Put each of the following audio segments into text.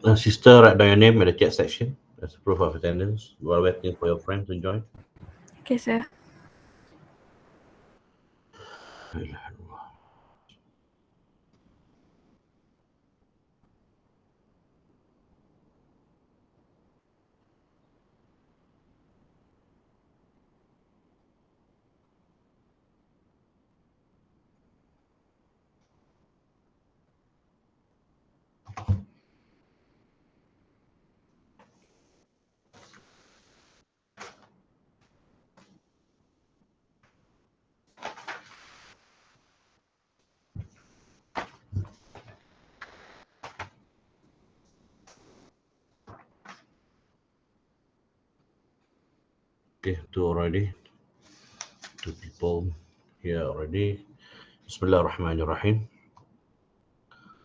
Sister, write down your name in the chat section as proof of attendance while waiting for your friend to join. Okay, sir. Okay, two already. Two people here already. Bismillahirrahmanirrahim.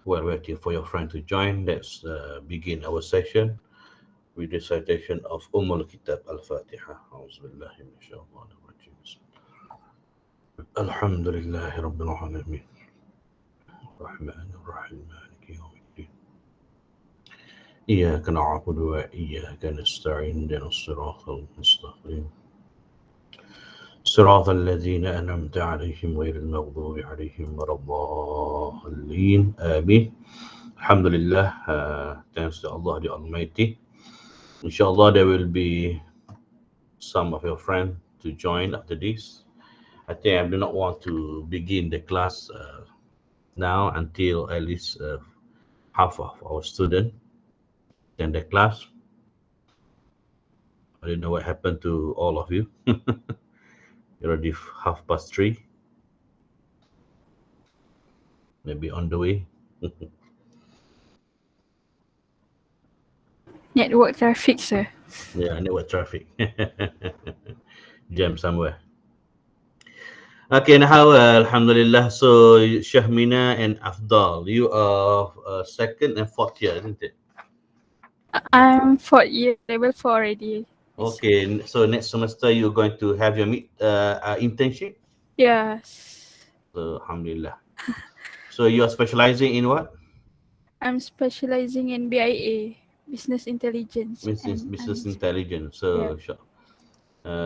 While waiting for your friend to join, let's begin our session with recitation of Kitab Al-Fatiha. Auzubillahi minash-shaytanir rajim. Alhamdulillahi Rabbil Alamin. Rahmanir Rahim. Maliki Yawmiddin. إياك نعبد وإياك نستعين اهدنا الصراط المستقيم صراط الذين أنعمت عليهم غير المغضوب عليهم ولا الضالين آمين. Alhamdulillah, thanks to Allah the Almighty. Inshallah, there will be some of your friends to join after this. I think I do not want to begin the class now until at least half of our student attend the class. I don't know what happened to all of you. Already 3:30, maybe on the way. Network traffic, sir. Yeah, network traffic. Jam somewhere. Okay, now, Alhamdulillah. So, Shahmina and Afdal, you are second and fourth year, isn't it? I'm 4th year, level 4 already. Okay, so next semester you're going to have your internship. Yes. So, Alhamdulillah. So, you are specializing in what? I'm specializing in BIA, Business Intelligence, Business, and business intelligence. So, yeah.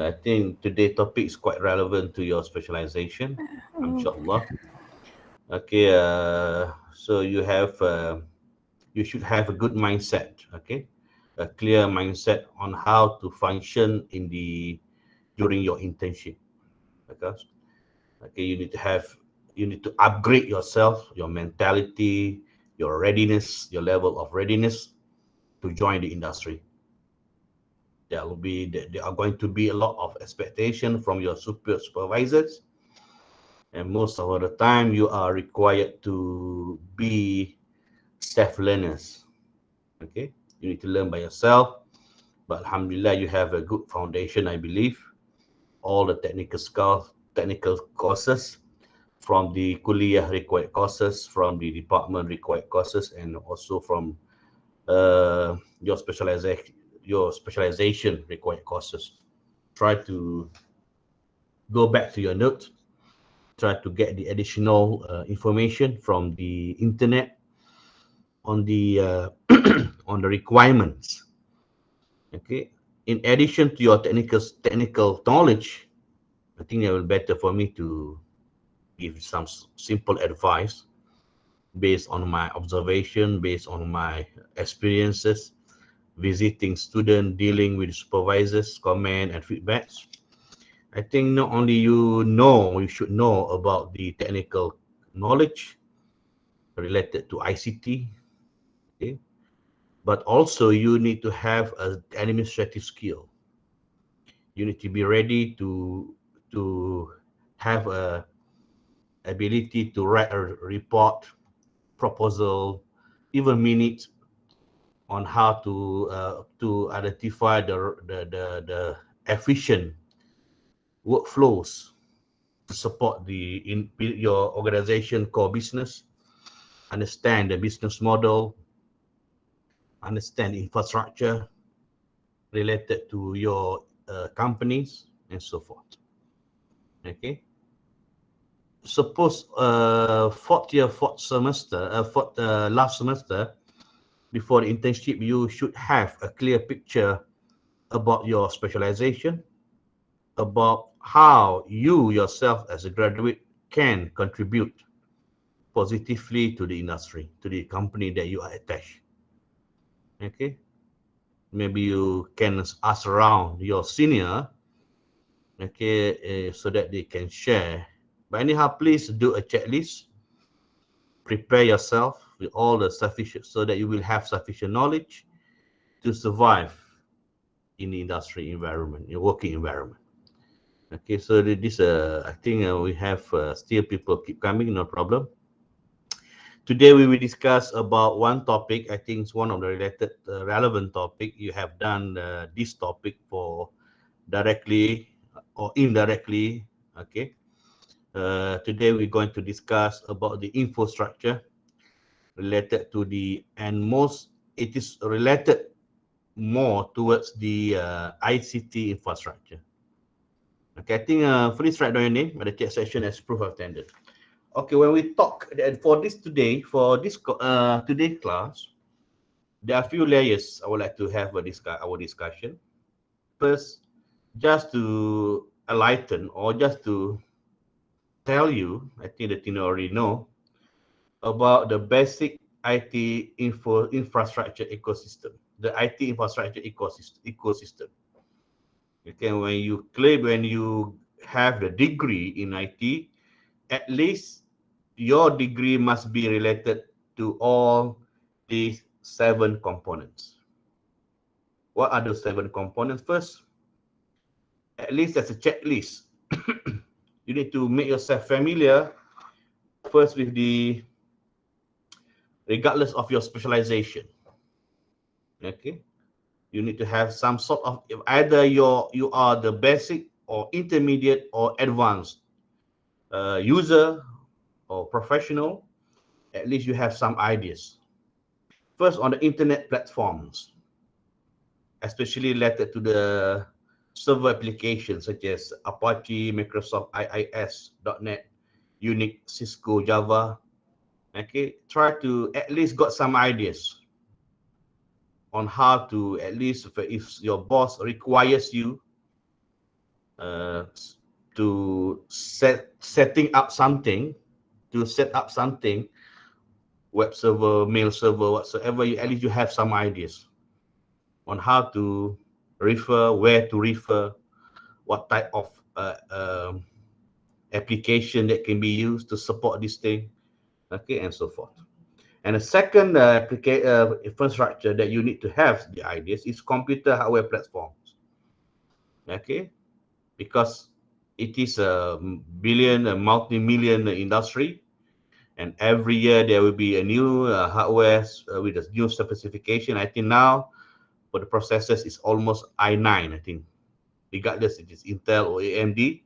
I think today's topic is quite relevant to your specialization, Oh, inshallah. Okay, so you should have a good mindset, okay? A clear mindset on how to function in the during your internship. Because okay, you need to upgrade yourself, your mentality, your readiness, your level of readiness to join the industry. There are going to be a lot of expectation from your supervisors, and most of the time you are required to be self learners. Okay, you need to learn by yourself, but alhamdulillah you have a good foundation, I believe. All the technical skills, technical courses from the kuliah required courses, from the department required courses, and also from uh, your specialization required courses. Try to go back to your notes, try to get the additional information from the internet on the on the requirements. Okay, in addition to your technical knowledge, I think it will be better for me to give some simple advice based on my observation, based on my experiences, visiting students, dealing with supervisors, comment and feedbacks. I think not only you should know about the technical knowledge related to ICT, okay, but also you need to have an administrative skill. You need to be ready to have a ability to write a report, proposal, even minutes on how to identify the efficient workflows to support your organization core business, understand the business model, understand infrastructure related to your companies and so forth. Okay, suppose fourth semester, last semester before the internship, you should have a clear picture about your specialization, about how you yourself as a graduate can contribute positively to the industry, to the company that you are attached. Okay, maybe you can ask around your senior, okay, so that they can share. But anyhow, please do a checklist. Prepare yourself with all the sufficient, so that you will have sufficient knowledge to survive in the industry environment, in working environment. Okay, so this, I think we have still people keep coming, no problem. Today we will discuss about one topic. I think it's one of the related, relevant topic. You have done this topic for directly or indirectly. Okay. Today we're going to discuss about the infrastructure related to the, and most, it is related more towards the ICT infrastructure. Okay, I think please write down your name at the chat section as proof of attendance. Okay, when we talk for this today, for this today class, there are a few layers I would like to have our discussion. First, just to enlighten or just to tell you, I think that you already know about the basic IT infrastructure ecosystem, the IT infrastructure ecosystem. Okay, when you have the degree in IT, at least your degree must be related to all these 7 components. What are those 7 components? First, at least as a checklist, you need to make yourself familiar first with the, regardless of your specialization. Okay, you need to have some sort of, either you are the basic or intermediate or advanced user or professional. At least you have some ideas. First, on the internet platforms, especially related to the server applications such as Apache, Microsoft IIS, .NET, Unix, Cisco, Java. Okay, try to at least got some ideas on how to, at least if your boss requires you uh, to setting up something, to set up something, web server, mail server, whatsoever, at least you have some ideas on how to refer, where to refer, what type of application that can be used to support this thing, okay, and so forth. And the second infrastructure that you need to have the ideas is computer hardware platforms, okay, because it is a multi-million industry, and every year there will be a new hardware with a new specification. I think now for the processors is almost i9, I think, regardless it is Intel or AMD,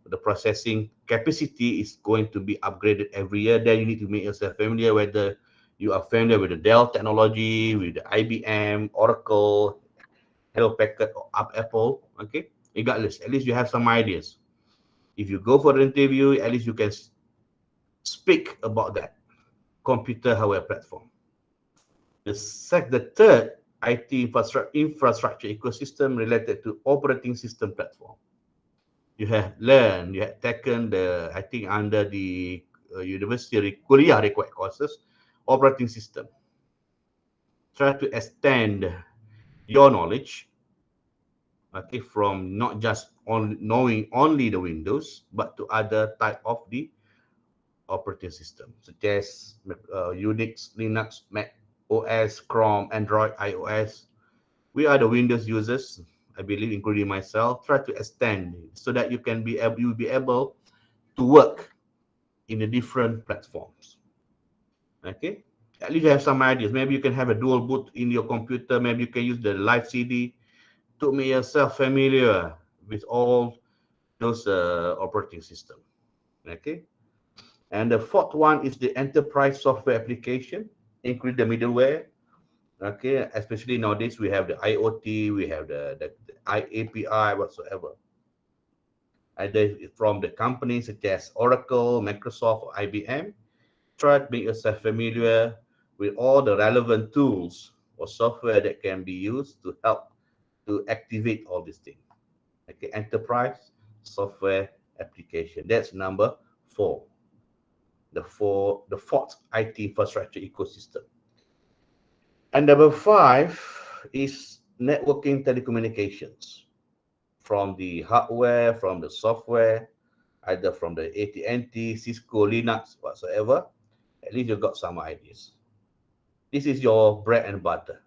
the processing capacity is going to be upgraded every year. Then you need to make yourself familiar, whether you are familiar with the Dell technology, with the IBM, Oracle, Hello Packard, or Apple. Okay, regardless, at least you have some ideas. If you go for the interview, at least you can speak about that computer hardware platform. The third IT infrastructure ecosystem related to operating system platform. You have taken the, I think under the university Korea required courses, operating system. Try to extend your knowledge, okay, from not just on knowing only the Windows, but to other type of the operating system, such as Unix, Linux, Mac OS, Chrome, Android, iOS. We are the Windows users, I believe, including myself. Try to extend so that you'll be able to work in the different platforms. Okay, at least you have some ideas. Maybe you can have a dual boot in your computer. Maybe you can use the live CD to make yourself familiar with all those operating system. Okay, and the fourth one is the enterprise software application, include the middleware. Okay, especially nowadays we have the IoT, we have the API whatsoever, either from the companies such as Oracle, Microsoft, or IBM. Try to make yourself familiar with all the relevant tools or software that can be used to help to activate all these things. Okay, enterprise software application. That's number 4. The fourth IT infrastructure ecosystem. And number 5 is networking telecommunications, from the hardware, from the software, either from the AT&T, Cisco, Linux, whatsoever. At least you got some ideas. This is your bread and butter.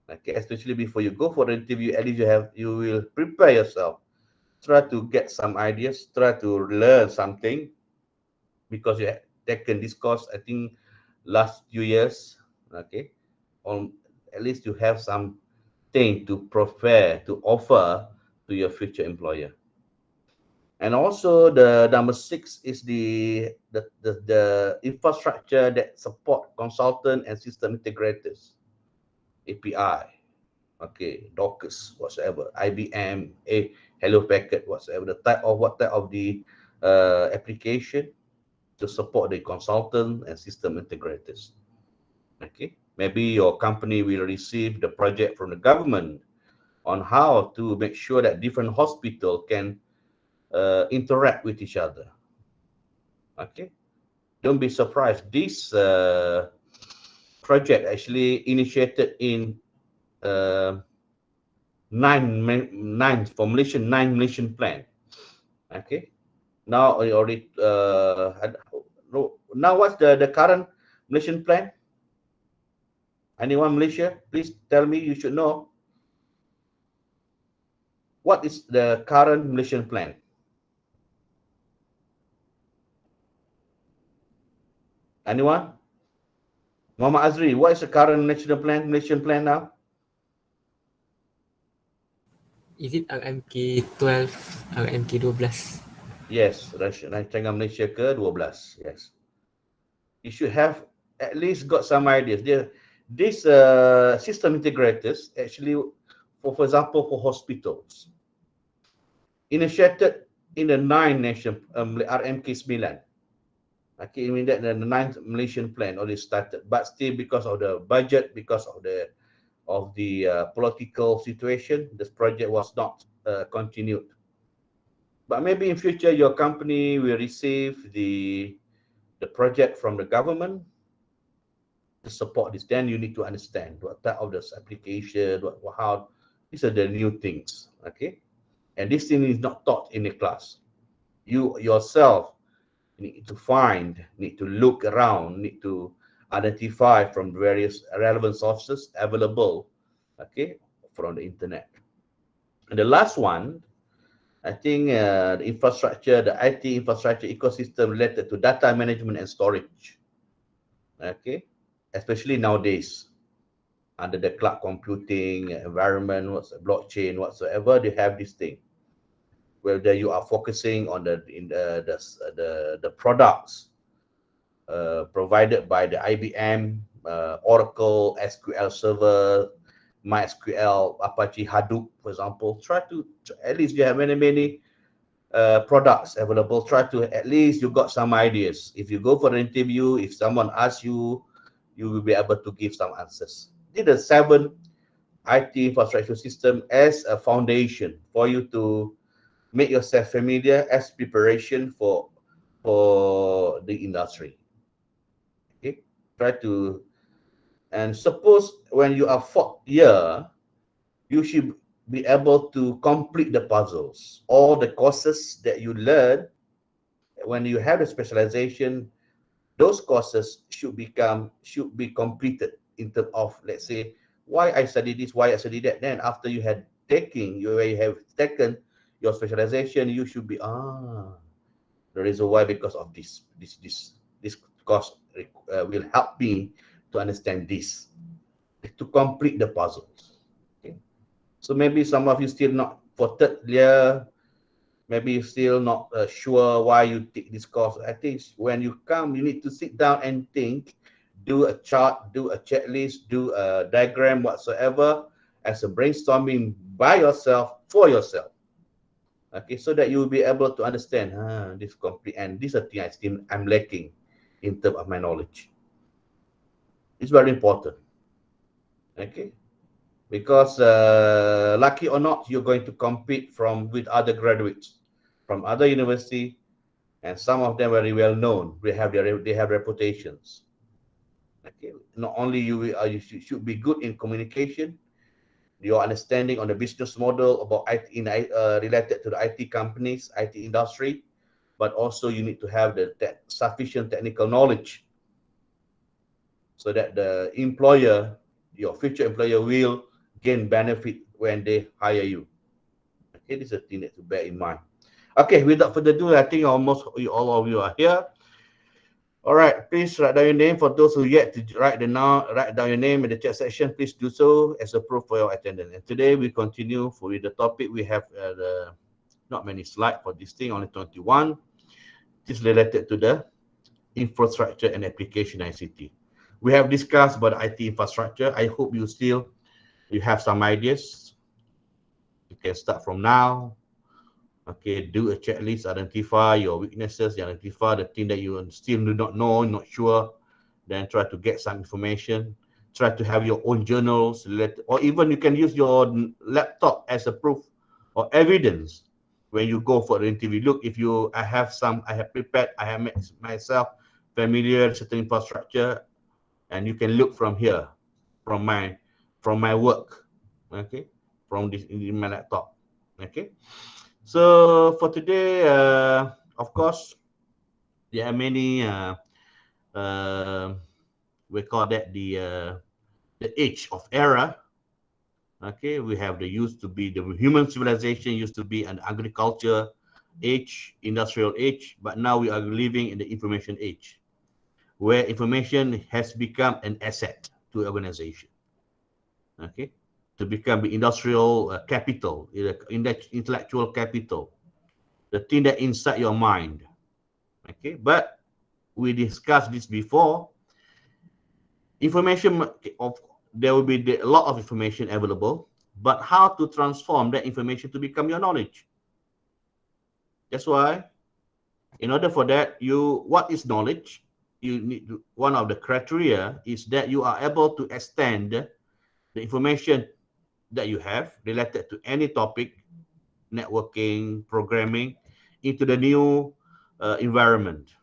Okay, especially before you go for the interview, at least you will prepare yourself. Try to get some ideas, try to learn something, because you have taken this course, I think, last few years. Okay, on at least you have something to prepare, to offer to your future employer. And also the number 6 is the infrastructure that support consultant and system integrators, API, okay, Dockers, whatsoever, IBM, Hello Packet, whatsoever, what type of the application to support the consultant and system integrators. Okay, maybe your company will receive the project from the government on how to make sure that different hospital can interact with each other. Okay, don't be surprised. This project actually initiated in uh, nine formulation 9 Malaysian plan. Okay, now already now what's the current Malaysian plan? Anyone Malaysia, please tell me. You should know what is the current Malaysian plan. Anyone? Muhammad Azri, what is the current Malaysian plan now? Is it RMK 12, RMK 12? Yes, rancangan Malaysia ke-12. Yes. You should have at least got some ideas. These system integrators actually, for example, for hospitals, initiated in the 9 nation RMK 9. Okay, I mean that the 9th Malaysian plan already started, but still because of the budget, because of the political situation, this project was not continued. But maybe in future your company will receive the project from the government to support this. Then you need to understand what type of this application, how these are the new things. Okay, and this thing is not taught in a class. You yourself need to find, need to look around, need to identify from various relevant sources available, okay, from the internet. And the last one, I think the infrastructure, the IT infrastructure ecosystem related to data management and storage, okay, especially nowadays under the cloud computing environment, blockchain, whatsoever, they have this thing. Whether you are focusing on the products provided by the IBM, Oracle, SQL Server, MySQL, Apache Hadoop, for example. Try to at least you have many products available. Try to at least you got some ideas. If you go for an interview, if someone asks you, you will be able to give some answers. Did the 7 IT infrastructure system as a foundation for you to make yourself familiar as preparation for the industry. Okay, try to, and suppose when you are 4th year, you should be able to complete the puzzles, all the courses that you learn. When you have the specialization, those courses should be completed in terms of, let's say, why I study this, why I study that. Then after you have taken your specialization, you should be the reason why, because of this course will help me to understand this, to complete the puzzles. Okay, so maybe some of you still not for 3rd year, maybe you're still not sure why you take this course. I think when you come, you need to sit down and think, do a chart, do a checklist, do a diagram, whatsoever, as a brainstorming by yourself, for yourself. Okay, so that you will be able to understand this complete, and this is a thing I'm lacking in terms of my knowledge. It's very important. Okay, because lucky or not, you're going to compete with other graduates from other university, and some of them very well known. They have reputations. Okay, not only you should be good in communication, your understanding on the business model about related to the IT companies, IT industry, but also you need to have the sufficient technical knowledge so that the employer, your future employer, will gain benefit when they hire you. Okay, this is a thing that to bear in mind. Okay, without further ado, I think almost all of you are here. All right, please write down your name. For those who yet to write down your name in the chat section. Please do so as a proof for your attendance. And today we continue with the topic. We have not many slides for this thing, only 21. This is related to the infrastructure and application ICT. We have discussed about IT infrastructure. I hope you have some ideas. You can start from now. Okay, do a checklist, identify your weaknesses, identify the thing that you still do not know, not sure. Then try to get some information. Try to have your own journals, or even you can use your laptop as a proof or evidence when you go for the interview. Look, I have prepared, I have made myself familiar with certain infrastructure, and you can look from here, from my work, okay, from this in my laptop, okay. So for today, of course, there are many. We call that the age of era. Okay, we have the human civilization used to be an agriculture age, industrial age, but now we are living in the information age, where information has become an asset to organization. Okay, to become the industrial capital, intellectual capital, the thing that inside your mind. Okay, but we discussed this before. Information there will be a lot of information available, but how to transform that information to become your knowledge? That's why, in order for that, what is knowledge? One of the criteria is that you are able to extend the information that you have related to any topic, networking, programming, into the new environment.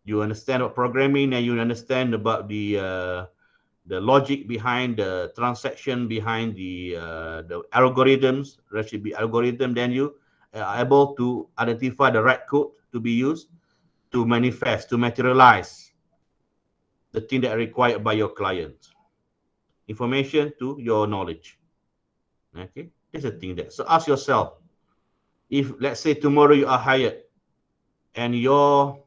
You understand about programming, and you understand about the logic behind the transaction, behind the algorithms. There should be algorithm. Then you are able to identify the right code to be used to manifest, to materialize the thing that are required by your client. Information to your knowledge. Okay, this is the thing that. So ask yourself, if let's say tomorrow you are hired, and your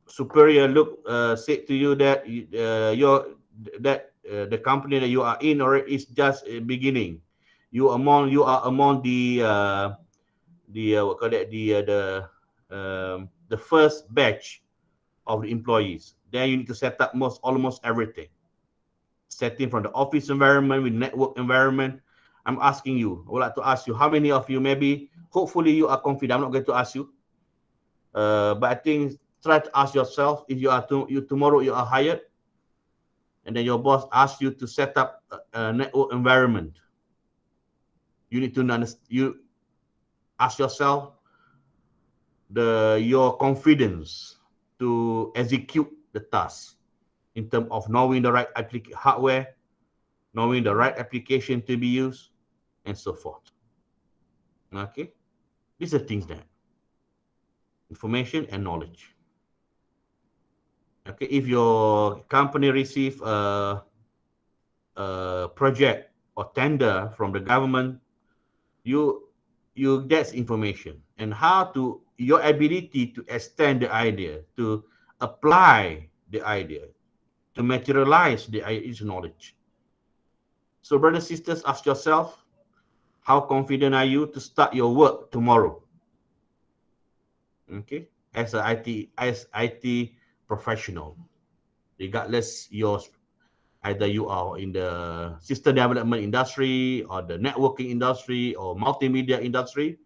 superior said to you that the company that you are in or is just beginning. You are among what call that, the first batch of the employees. Then you need to set up almost everything, setting from the office environment with network environment. I'm asking you, I would like to ask you, how many of you, maybe hopefully you are confident, I'm not going to ask you, but I think try to ask yourself, if tomorrow you are hired, and then your boss asks you to set up a network environment. You need to ask yourself your confidence to execute the task in terms of knowing the right hardware, knowing the right application to be used, and so forth. Okay, these are things that information and knowledge. Okay, if your company receive a project or tender from the government, you get information, and your ability to extend the idea, to apply the idea, to materialize the idea is knowledge. So brothers and sisters, ask yourself, how confident are you to start your work tomorrow? Okay, as IT professional, regardless either you are in the system development industry or the networking industry or multimedia industry,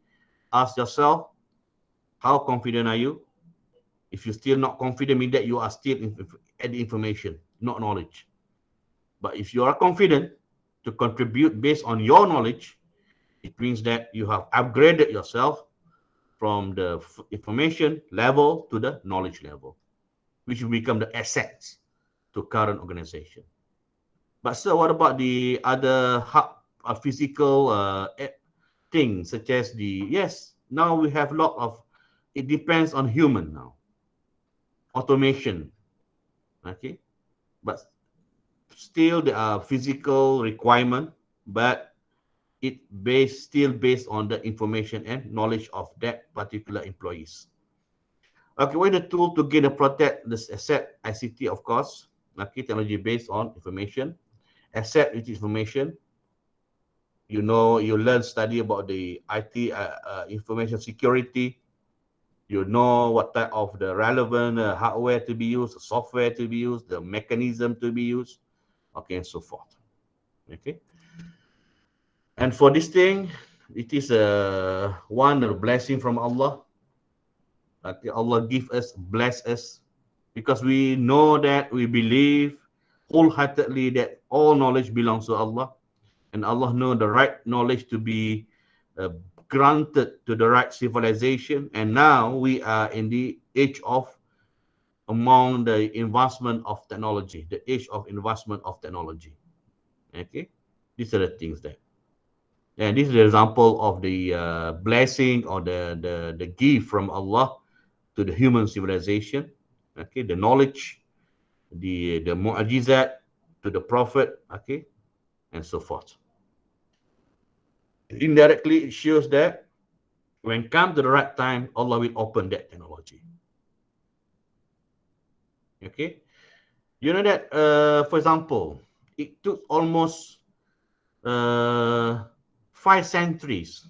ask yourself, how confident are you If you're still not confident, mean that you are still at the information, not knowledge. But if you are confident to contribute based on your knowledge, it means that you have upgraded yourself from the information level to the knowledge level, which will become the assets to current organization. But so what about the other physical things, such as yes, now we have a lot of, it depends on human now, automation, okay? But still there are physical requirement, but it still based on the information and knowledge of that particular employees. Okay, what is the tool to gain and protect this asset? ICT, of course. Okay, technology based on information. Asset with information. You know, you learn, study about the IT, information security. You know what type of the relevant hardware to be used, software to be used, the mechanism to be used, okay, and so forth. Okay. And for this thing, it is a one blessing from Allah. Okay, Allah give us, bless us, because we know that we believe wholeheartedly that all knowledge belongs to Allah, and Allah know the right knowledge to be granted to the right civilization. And now we are in the age of, among the advancement of technology, the age of advancement of technology. Okay, these are the things that, and this is the example of the blessing or the gift from Allah to the human civilization. Okay, the knowledge, the mu'ajizat to the prophet, okay, and so forth. Indirectly, it shows that when come to the right time, Allah will open that technology. Okay, you know that, for example, it took almost 5 centuries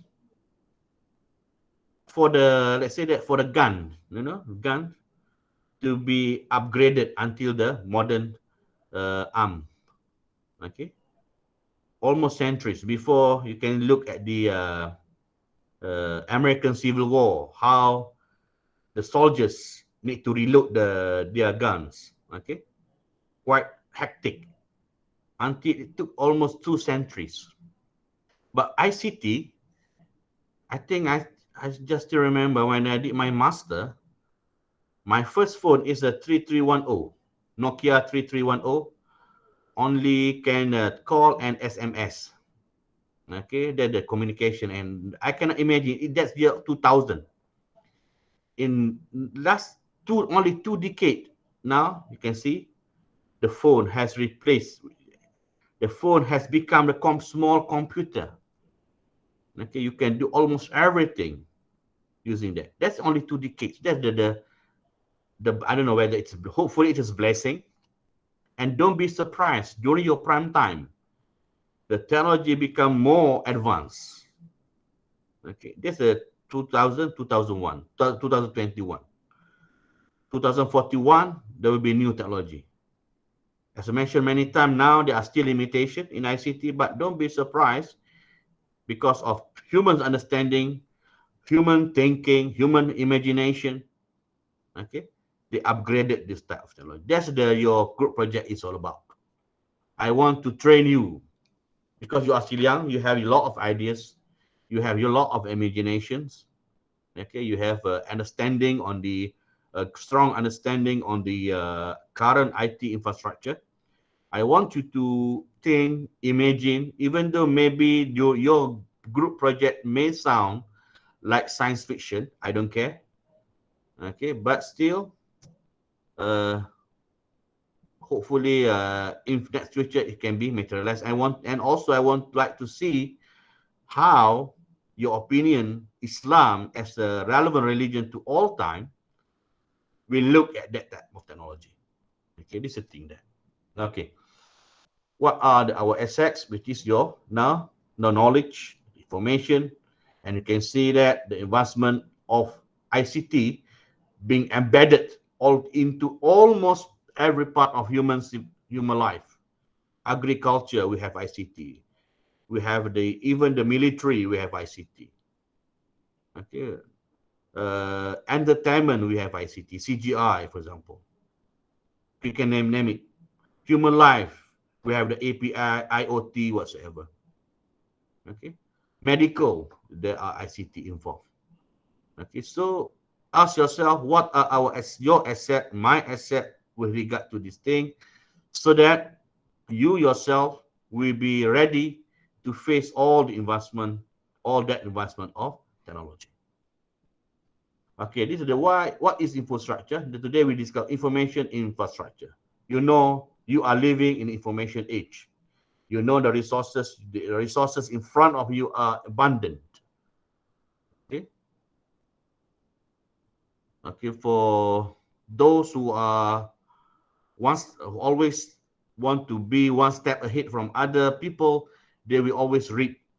for the, let's say that, for the gun, gun to be upgraded until the modern arm. Okay, almost centuries before. You can look at the American Civil War, how the soldiers need to reload their guns. Okay, quite hectic, until it took almost 2 centuries. But ICT, I think I just still remember when I did my master, my first phone is a 3310, Nokia 3310, only can call and SMS. Okay, that the communication, and I cannot imagine that's year 2000. In last only 2 decades now, you can see the phone has replaced. The phone has become a small computer. Okay, you can do almost everything using that. That's only 2 decades. That's the I don't know whether it's, hopefully it is a blessing. And don't be surprised, during your prime time, the technology become more advanced. Okay, that's a 2000, 2001, 2021. 2041, there will be new technology. As I mentioned many times, now there are still limitations in ICT, but don't be surprised, because of human understanding, human thinking, human imagination. Okay, they upgraded this type of technology. That's your group project is all about. I want to train you, because you are still young, you have a lot of ideas, you have a lot of imaginations. Okay, you have understanding on the strong understanding on the current IT infrastructure. I want you to think, imagine, even though maybe your group project may sound like science fiction, I don't care. Okay, but still, hopefully, in that future it can be materialized. I want like to see how your opinion, Islam as a relevant religion to all time, will look at that type of technology. Okay, this is a thing there. Okay, what are our assets, which is your now the knowledge, information, and you can see that the advancement of ICT being embedded all into almost every part of human life. Agriculture, we have ICT. We have even the military, we have ICT. Okay, Entertainment, we have ICT, CGI, for example. You can name it. Human life, we have the API, IoT, whatsoever. Okay. Medical, there are ICT involved. Okay. So ask yourself, what are your asset, my asset with regard to this thing, so that you yourself will be ready to face all the investment, all that investment of technology. Okay, this is the why. What is infrastructure? Today we discuss information infrastructure. You know, you are living in information age. You know the resources in front of you are abundant. Okay. Okay, for those who are always want to be one step ahead from other people, they will always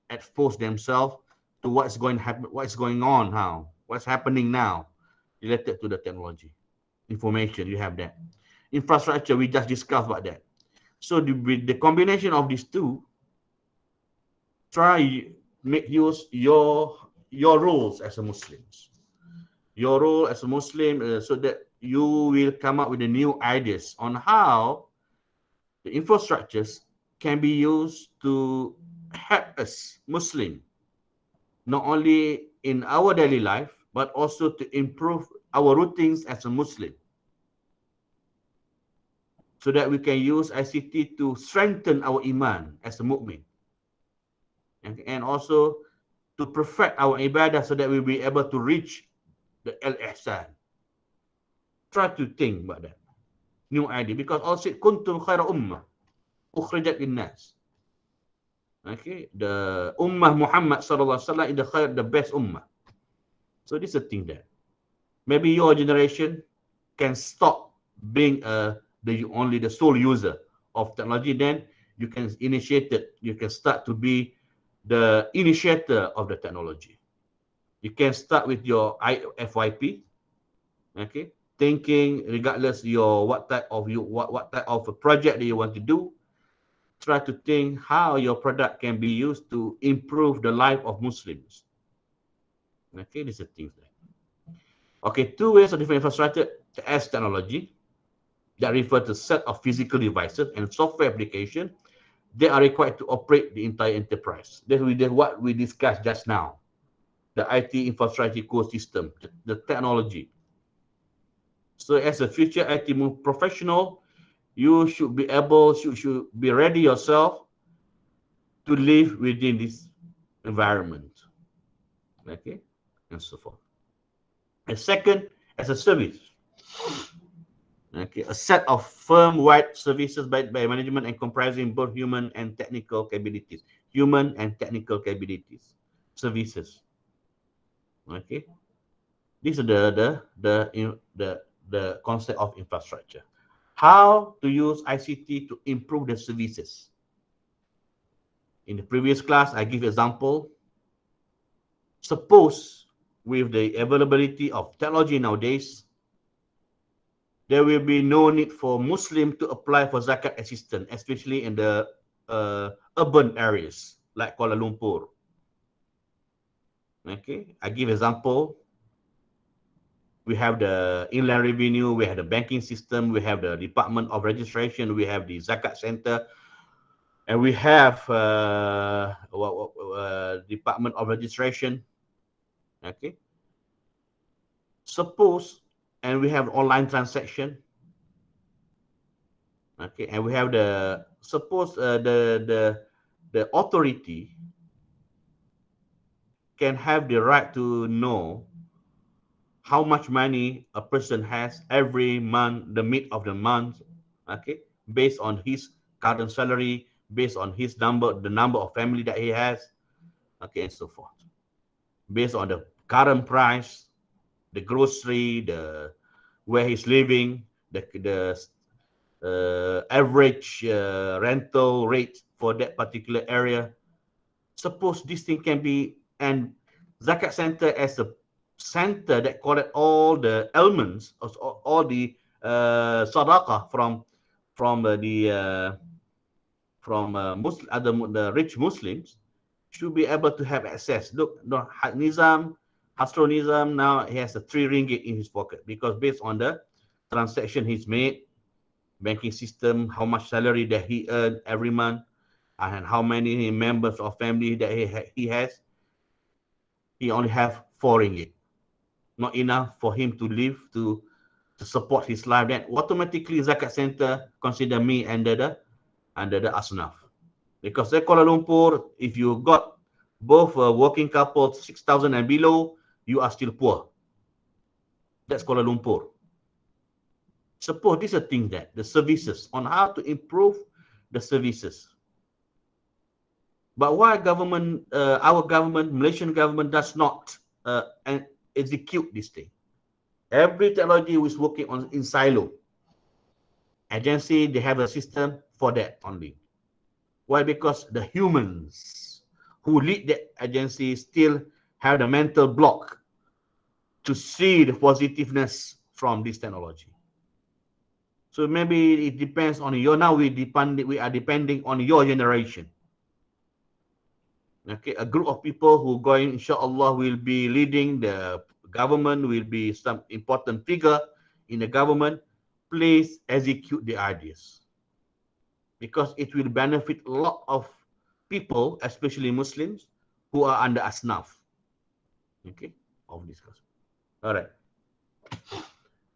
expose themselves to what's going to happen, what's going on now, what's happening now related to the technology. Information, you have that. Infrastructure, we just discussed about that. So with the combination of these two, try make use your roles as a Muslim. Your role as a Muslim, so that you will come up with the new ideas on how the infrastructures can be used to help us Muslim, not only in our daily life, but also to improve our routines as a Muslim, so that we can use ICT to strengthen our iman as a mu'min, and also to perfect our ibadah, so that we'll be able to reach the al-ihsan. Try to think about that. New idea, because also kuntum khaira ummah ukhrijat linnas. Okay, the ummah Muhammad sallallahu alaihi wasallam is the best ummah. So this is a thing that maybe your generation can stop being the sole user of technology. Then you can initiate it. You can start to be the initiator of the technology. You can start with your FYP. Okay, thinking regardless what type of a project that you want to do. Try to think how your product can be used to improve the life of Muslims. Okay, this is a thing. Okay, two ways of different infrastructure as technology that refer to set of physical devices and software application. They are required to operate the entire enterprise. That's what we discussed just now. The IT infrastructure ecosystem, the technology. So as a future IT professional, you should be should be ready yourself to live within this environment. Okay, and so forth. And second, as a service. Okay, a set of firm-wide services by management and comprising both human and technical capabilities. Human and technical capabilities. Services. Okay. This is the concept of infrastructure. How to use ICT to improve the services. In the previous class, I give example. Suppose with the availability of technology nowadays, there will be no need for Muslim to apply for zakat assistance, especially in the urban areas like Kuala Lumpur. Okay, I give example. We have the Inland Revenue, we have the banking system, we have the Department of Registration, we have the Zakat Center, and we have Department of Registration. Okay. Suppose, and we have online transaction. Okay, and we have suppose the authority can have the right to know how much money a person has every month, the mid of the month, okay, based on his current salary, based on the number of family that he has, okay, and so forth. Based on the current price, the grocery, where he's living, the average rental rate for that particular area. Suppose this thing can be, and Zakat Center as a center that collect all the elements, all the sadaqah from the rich Muslims, should be able to have access. Look, Nizam Hasronizam now he has a 3 ringgit in his pocket because based on the transaction he's made, banking system, how much salary that he earned every month, and how many members of family that he has, he only have 4 ringgit. Not enough for him to live, to support his life. Then automatically Zakat Center consider me under the asnaf. Because in Kuala Lumpur, if you got both working couples 6,000 and below, you are still poor. That's Kuala Lumpur. Suppose this is a thing that the services on how to improve the services. But why government, our government, Malaysian government does not execute this thing? Every technology is working on in silo. Agency, they have a system for that only. Why? Because the humans who lead the agency still have the mental block to see the positiveness from this technology. So maybe it depends on your, now we are depending on your generation. Okay, a group of people who going, inshallah, will be leading the government, will be some important figure in the government. Please execute the ideas, because it will benefit a lot of people, especially Muslims, who are under asnaf. Okay, of this. All right.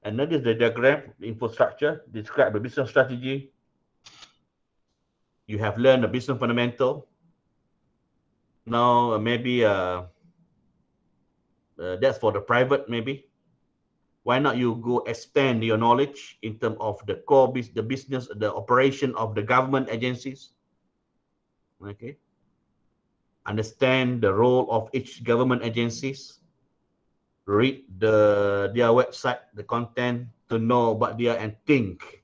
And that is the diagram, the infrastructure, describe the business strategy. You have learned the business fundamental. Now maybe that's for the private, maybe. Why not you go expand your knowledge in terms of the core the business, the operation of the government agencies. Okay. Understand the role of each government agencies. Read their website, the content, to know about their and think.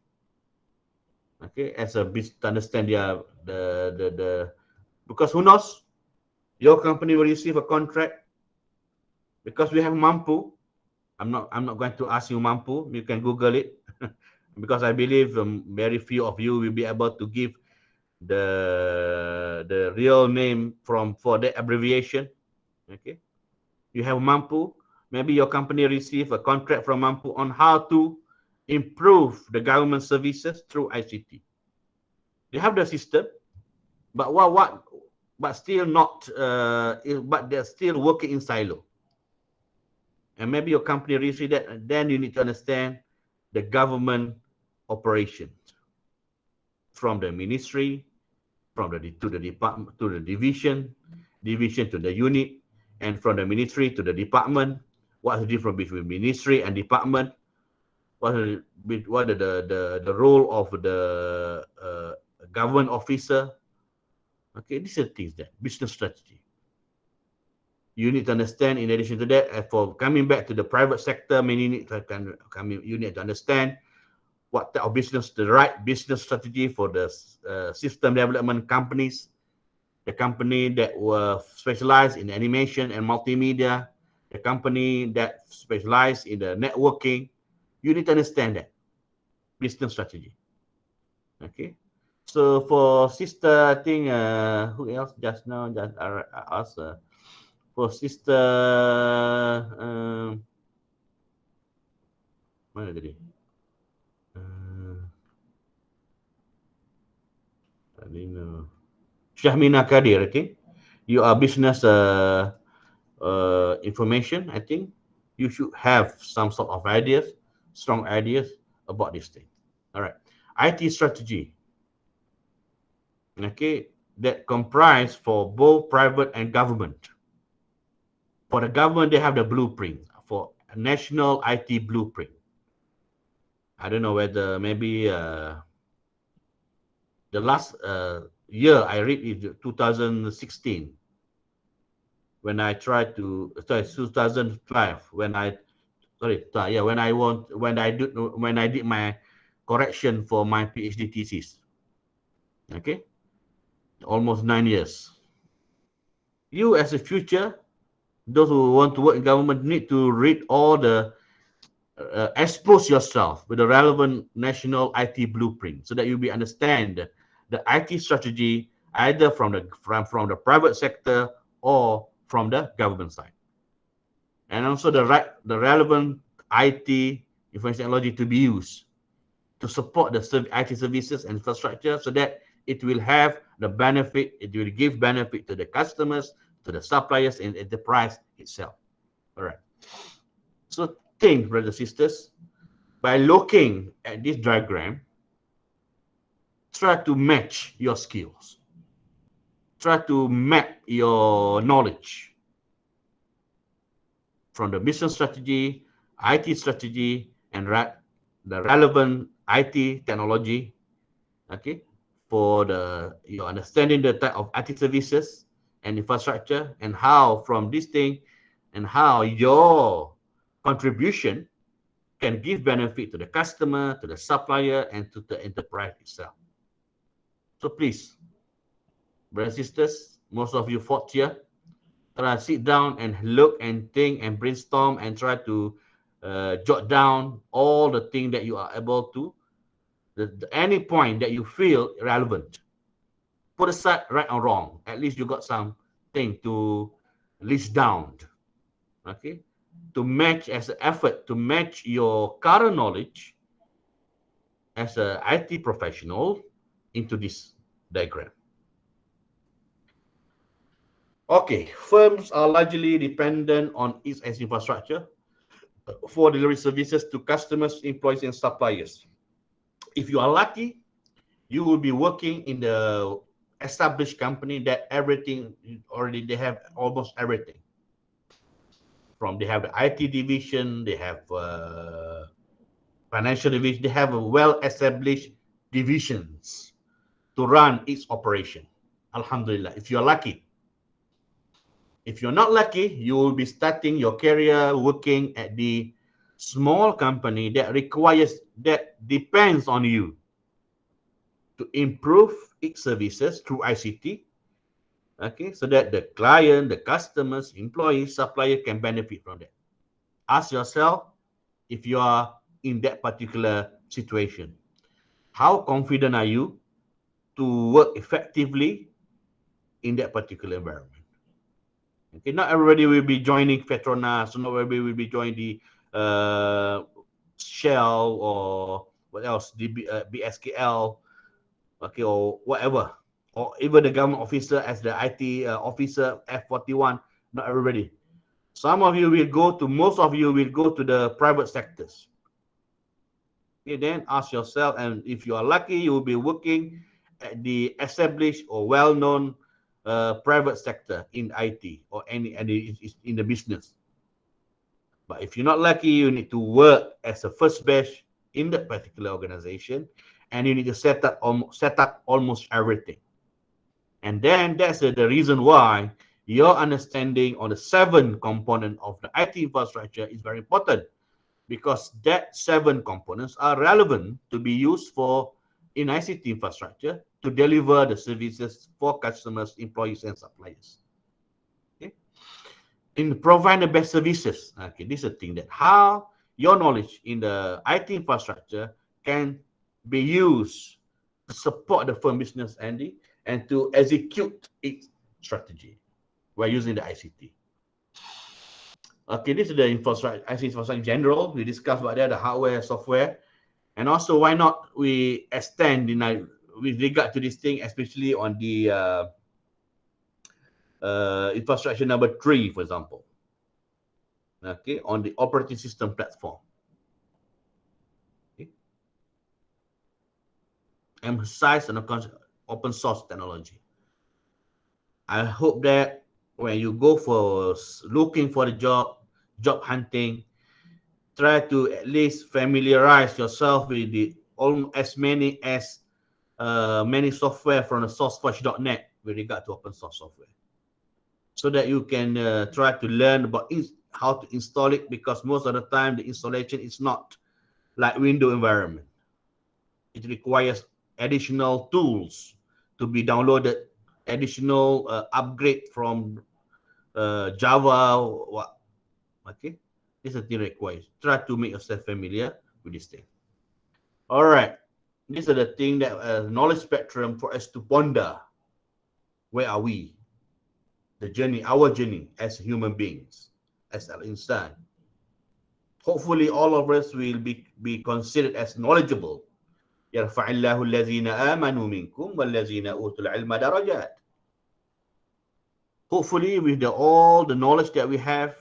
Okay, as a business, to understand the because who knows, your company will receive a contract because we have Mampu. I'm not going to ask you Mampu. You can Google it because I believe very few of you will be able to give the real name for the abbreviation. Okay, you have Mampu. Maybe your company receive a contract from Mampu on how to improve the government services through ICT. They have the system, but but still not. But they're still working in silo. And maybe your company receive that, and then you need to understand the government operations from the ministry, from the to the department to the division to the unit, and from the ministry to the department. What's the difference between ministry and department? What are the role of the government officer? Okay, these are things that business strategy. You need to understand. In addition to that, for coming back to the private sector, you need to understand what type of business, the right business strategy for the system development companies, the company that were specialized in animation and multimedia, the company that specialized in the networking. You need to understand that business strategy. Okay. So for sister, I think who else just now just asked for sister mana tadi? Syahmina Kadir, okay. You are business information. I think you should have some sort of ideas, strong ideas about this thing. All right. IT strategy. Okay, that comprise for both private and government. For the government, they have the blueprint for a national IT blueprint. I don't know whether maybe the last year I read is 2016 when I tried to 2005 when I when I did my correction for my PhD thesis. Okay, almost 9 years. You as a future, those who want to work in government need to read all the expose yourself with the relevant national IT blueprint so that you will understand the IT strategy either from the private sector or from the government side. and also the relevant IT information technology to be used to support the IT services and infrastructure, so that it will have the benefit, it will give benefit to the customers, to the suppliers, and enterprise itself. All right. So think, brothers and sisters, by looking at this diagram, try to match your skills. Try to map your knowledge from the business strategy, IT strategy, and the relevant IT technology, okay, for your understanding the type of IT services and infrastructure, and how from this thing, and how your contribution can give benefit to the customer, to the supplier, and to the enterprise itself. So please, brothers and sisters, most of you fourth year, try to sit down and look and think and brainstorm and try to jot down all the things that you are able to, any point that you feel relevant. Put aside right or wrong. At least you got something to list down, okay? To match as an effort to match your current knowledge as an IT professional into this diagram. Okay, firms are largely dependent on its as infrastructure for delivery services to customers, employees, and suppliers. If you are lucky, you will be working in the established company that everything already, they have almost everything. From they have the IT division, they have financial division, they have a well-established divisions to run its operation. Alhamdulillah, if you're lucky. If you're not lucky, you will be starting your career working at the small company that depends on you to improve its services through ICT, okay, so that the client, the customers, employees, supplier can benefit from that. Ask yourself, if you are in that particular situation, how confident are you to work effectively in that particular environment? Okay, not everybody will be joining Petronas, not everybody will be joining the Shell or what else, the BSKL, okay, or whatever, or even the government officer as the IT officer F41. Not everybody. Some of you will go to, most of you will go to the private sectors. Okay, then ask yourself, and if you are lucky, you will be working at the established or well-known private sector in IT or any in the business. But if you're not lucky, you need to work as a first batch in that particular organization, and you need to set up almost everything. And then that's the reason why your understanding on the 7 component of the IT infrastructure is very important, because that 7 components are relevant to be used for in ICT infrastructure to deliver the services for customers, employees, and suppliers. Okay. In providing the best services, okay, this is a thing that how your knowledge in the IT infrastructure can be used to support the firm business and to execute its strategy by using the ICT. Okay, this is the infrastructure, ICT infrastructure in general. We discussed about that, the hardware, software, and also why not we extend with regard to this thing, especially on the infrastructure number 3, for example. Okay, on the operating system platform. Okay. Emphasize on open source technology. I hope that when you go for looking for the job hunting, try to at least familiarize yourself with as many software from the sourceforge.net with regard to open source software, so that you can try to learn about how to install it, because most of the time the installation is not like Windows environment. It requires additional tools to be downloaded, additional upgrade from Java or what. Okay, this is a thing requires. Try to make yourself familiar with this thing. All right, these are the thing that knowledge spectrum for us to ponder. Where are we? The journey, our journey as human beings. as al-insan. Hopefully all of us will be considered as knowledgeable. يرفع الله الذين آمنوا منكم والذين أوتوا العلم درجات. Hopefully with all the knowledge that we have,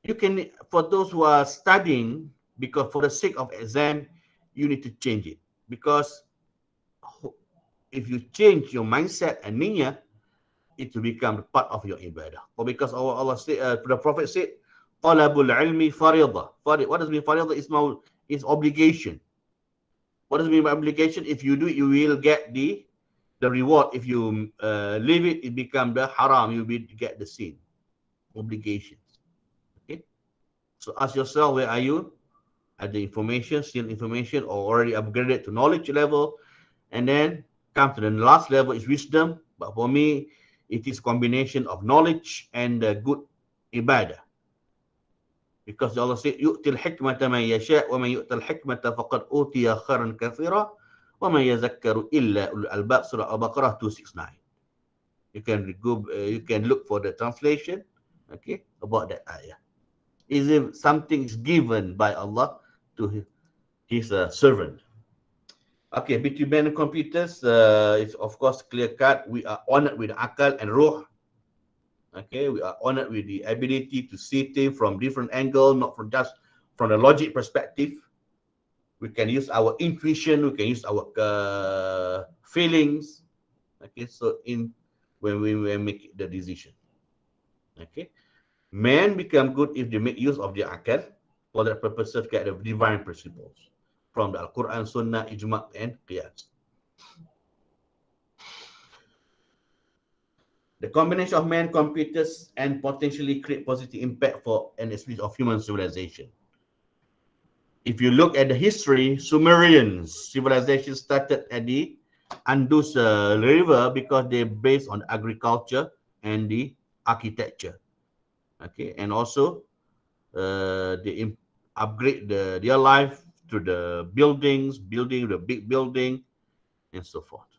you can, for those who are studying, because for the sake of exam, you need to change it. Because if you change your mindset and niyyah, it will become part of your ibadah. Or because Allah said, the Prophet said, "Talabul ilmi faridah." What does it mean? Faridah is obligation. What does it mean by obligation? If you do it, you will get the reward. If you leave it, it becomes the haram. You will get the sin. Obligations. Okay. So ask yourself, where are you? At the information, still information, or already upgraded to knowledge level, and then come to the last level is wisdom. But for me, it is combination of knowledge and good ibadah. Because Allah said, "Yu'til hikmata man yasha' wa man yu'tal hikmata faqad utiya khairan katsira wa man yazakkaru illa ulul albab." Surah Al-Baqarah 269. You can look for the translation, okay, about that ayah. Is it something is given by Allah to his servant? Okay, between men and computers, it's of course clear cut. We are honored with akal and ruh. Okay, we are honored with the ability to see things from different angle, not from just from the logic perspective. We can use our intuition. We can use our feelings. Okay, so when we make the decision. Okay, men become good if they make use of their akal for that purpose of get the divine principles from the Al-Quran, Sunnah, Ijma, and Qiyas. The combination of man, computers, and potentially create positive impact for an aspect of human civilization. If you look at the history, Sumerian civilization started at the Indus River because they're based on agriculture and the architecture. Okay, and also they upgrade their life to the building the big building, and so forth.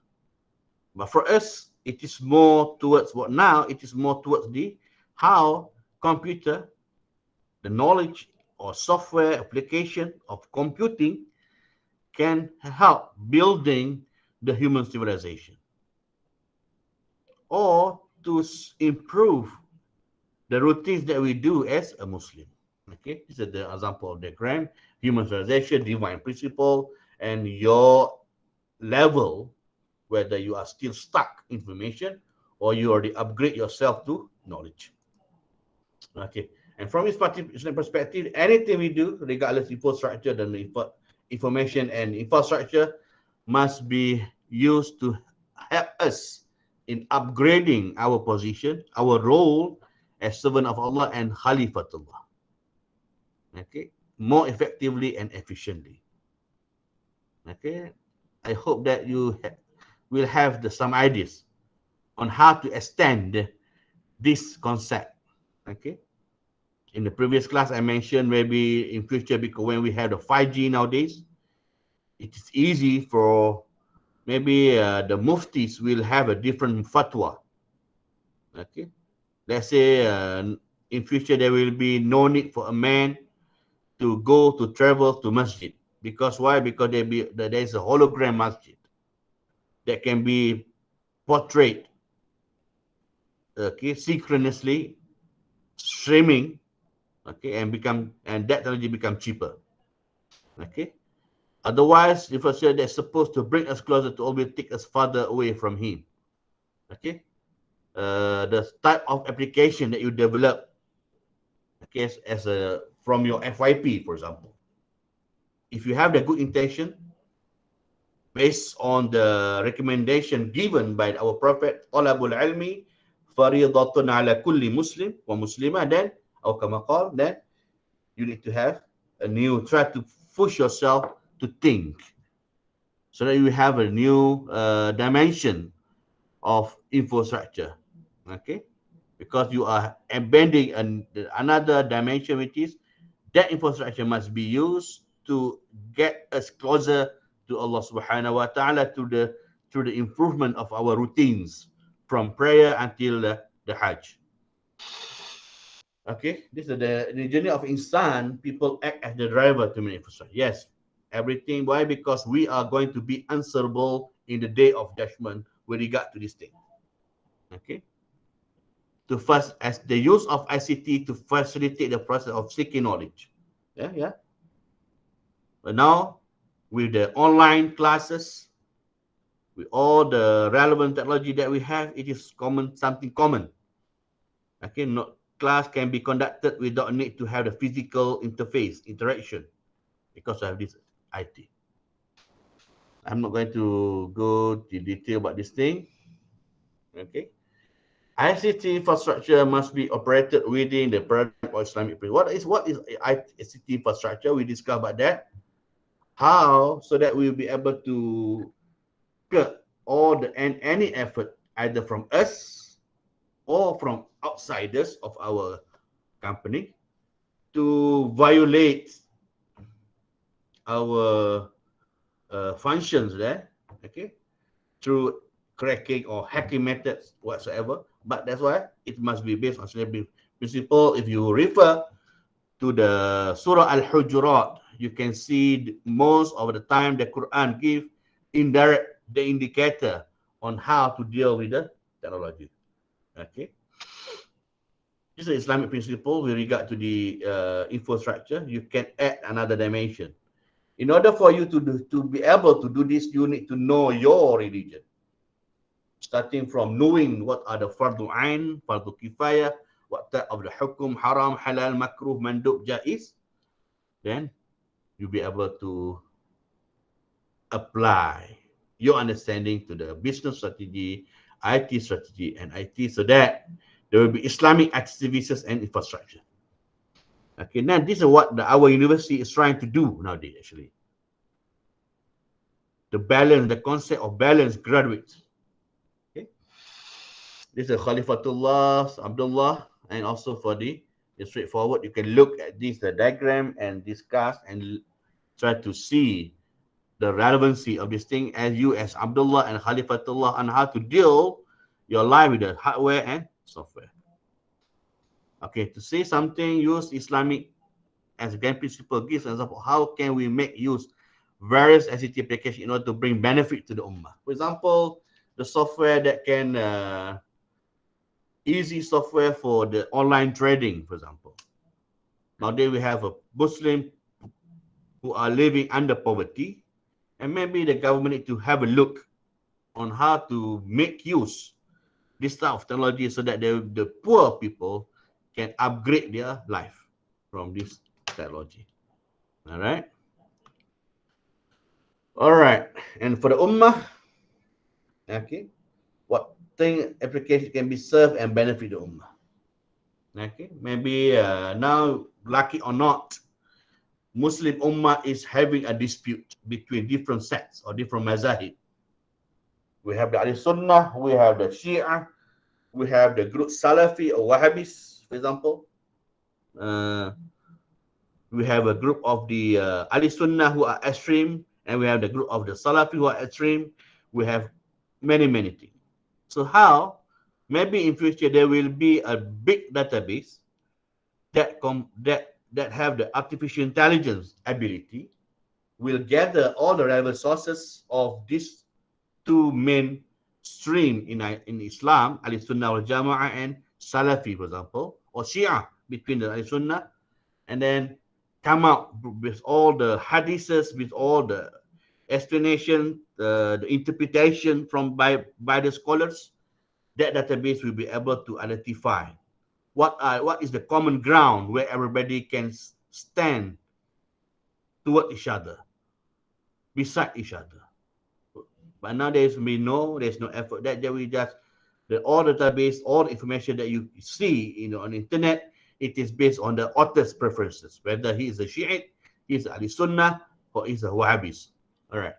But for us, it is more towards what now, it is more towards the how computer, the knowledge or software application of computing can help building the human civilization or to improve the routines that we do as a Muslim. Okay, this is the example of diagram, human civilization, divine principle, and your level, whether you are still stuck information or you already upgrade yourself to knowledge. Okay, and from Islamic perspective, anything we do, regardless infrastructure, the information and infrastructure must be used to help us in upgrading our position, our role as servant of Allah and Khalifatullah. Okay, more effectively and efficiently. Okay, I hope that you will have some ideas on how to extend this concept. Okay, in the previous class I mentioned maybe in future, because when we have the 5G nowadays, it is easy for maybe the muftis will have a different fatwa. Okay, let's say in future there will be no need for a man to travel to masjid. Because why? Because there is a hologram masjid that can be portrayed, okay, synchronously streaming, okay, and that technology become cheaper. Okay, otherwise infrastructure that's supposed to bring us closer to always take us farther away from him. Okay, the type of application that you develop, okay, as a from your FYP, for example, if you have the good intention based on the recommendation given by our Prophet, talabul ilmi faridatun ala kulli muslim wa muslimah, then or kama qala, then you need to have try to push yourself to think, so that you have a new dimension of infrastructure. Okay, because you are embedding another dimension, which is that infrastructure must be used to get us closer to Allah subhanahu wa ta'ala through the improvement of our routines from prayer until the Hajj. Okay, this is the journey of insan. People act as the driver to make infrastructure. Yes, everything. Why? Because we are going to be answerable in the day of judgment with regard to this thing. Okay, to first as the use of ICT to facilitate the process of seeking knowledge. Yeah, yeah. But now with the online classes, with all the relevant technology that we have, it is common, something common. Okay, not class can be conducted without need to have the physical interface interaction because of this IT. I'm not going to go to detail about this thing. Okay, ICT infrastructure must be operated within the paradigm of Islamic principle. What is ICT infrastructure? We discussed about that. How so that we'll be able to cut all the and any effort either from us or from outsiders of our company to violate our functions there, okay, through cracking or hacking methods whatsoever. But that's why it must be based on Islamic principle. If you refer to the Surah Al-Hujurat, you can see most of the time the Quran give the indicator on how to deal with the technology. Okay, this is Islamic principle with regard to the infrastructure. You can add another dimension. In order for you to be able to do this, you need to know your religion. Starting from knowing what are the fardu ain, fardu kifayah, what type of the hukum, haram, halal, makruh, mandub, jaiz, then you'll be able to apply your understanding to the business strategy, IT strategy, and IT so that there will be Islamic activities and infrastructure. Okay, now this is what our university is trying to do nowadays, actually. The concept of balanced graduates. Okay, this is Khalifatullah, Abdullah, and also for the straightforward, you can look at this the diagram and discuss and try to see the relevancy of this thing as you as Abdullah and Khalifatullah on how to deal your life with the hardware and software. Okay, to say something, use Islamic as a game principle gives an example. How can we make use various ICT applications in order to bring benefit to the ummah? For example, the software that can easy software for the online trading, for example. Nowadays we have a Muslim who are living under poverty, and maybe the government need to have a look on how to make use this type of technology so that the poor people can upgrade their life from this technology. All right. All right. And for the ummah, okay, what thing application can be served and benefit the ummah? Okay, maybe now, lucky or not, Muslim ummah is having a dispute between different sects or different mazahib. We have the Ahl Sunnah, we have the Shia, we have the group Salafi or Wahhabis, for example. We have a group of the Ahl Sunnah who are extreme, and we have the group of the Salafi who are extreme. We have many things. So how? Maybe in future there will be a big database that have the artificial intelligence ability will gather all the relevant sources of these two main stream in Islam, Ahl Sunnah wal Jama'ah and Salafi, for example, or Shia between the Ahl Sunnah, and then come out with all the hadiths, with all the explanation, the interpretation from by the scholars. That database will be able to identify what is the common ground where everybody can stand toward each other, beside each other. But nowadays there's no effort. That we just all the database, all the information that you see on the internet, it is based on the author's preferences, whether he is a Shiite, he is Ahl Sunnah, or he's a Wahhabis. All right.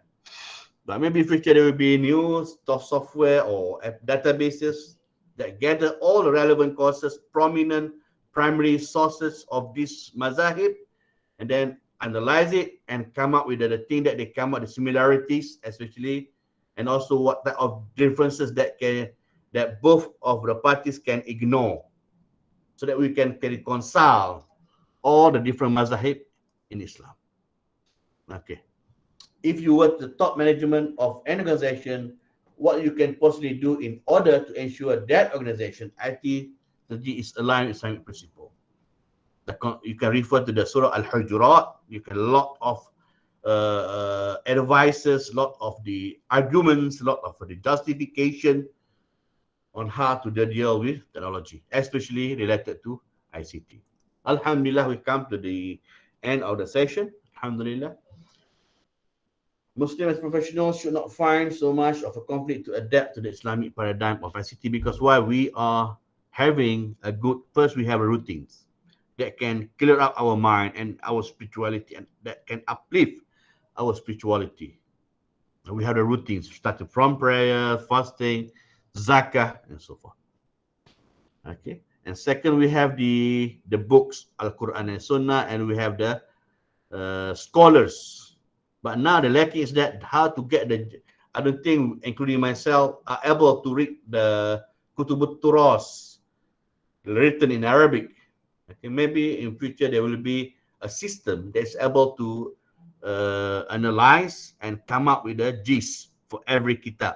But maybe in future there will be new software or databases that gather all the relevant courses, prominent primary sources of this mazahib, and then analyze it and come up with the thing that they come up, the similarities especially, and also what type of differences that both of the parties can ignore. so that we can reconcile all the different mazahib in Islam. Okay. If you were the top management of an organization, what you can possibly do in order to ensure that organization IT strategy is aligned with Islamic principle. You can refer to the Surah Al-Hujurat. You can lot of advices, lot of the arguments, lot of the justification on how to deal with technology, especially related to ICT. Alhamdulillah, we come to the end of the session. Alhamdulillah. Muslims as professionals should not find so much of a conflict to adapt to the Islamic paradigm of ICT, because why we are having a good, first we have routines that can clear up our mind and our spirituality, and that can uplift our spirituality. And we have the routines starting from prayer, fasting, zakah, and so forth. Okay. And second, we have the books, Al-Quran and Sunnah, and we have the scholars. But now the lacking is that how to get the, I don't think, including myself, are able to read the Kutubut Turas written in Arabic. Okay, maybe in future there will be a system that's able to analyze and come up with a gist for every kitab.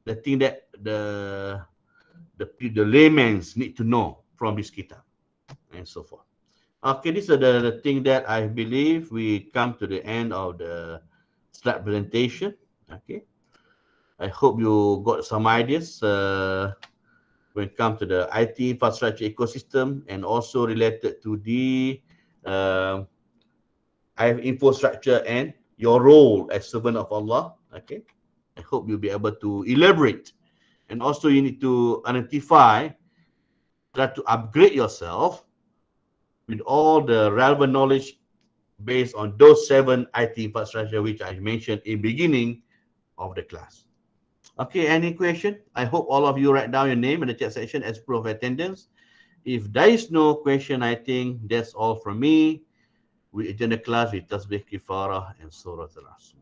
The thing that the laymen need to know from this kitab, and so forth. Okay, these are the thing that I believe we come to the end of the slide presentation. Okay, I hope you got some ideas when it comes to the IT infrastructure ecosystem, and also related to the infrastructure and your role as servant of Allah. Okay, I hope you'll be able to elaborate, and also you need to identify, try to upgrade yourself with all the relevant knowledge based on those 7 IT infrastructure which I mentioned in beginning of the class. Okay, any question? I hope all of you write down your name in the chat section as proof of attendance. If there is no question, I think that's all from me. We adjourn the class with Tasbih Kifarah and Surah Al-Asr.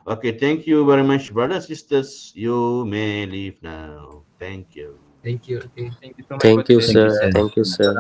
Okay, thank you very much, brothers, sisters. You may leave now. Thank you. Thank you. Okay. Thank you so much, Thank you, Coach. sir. Thank you, sir.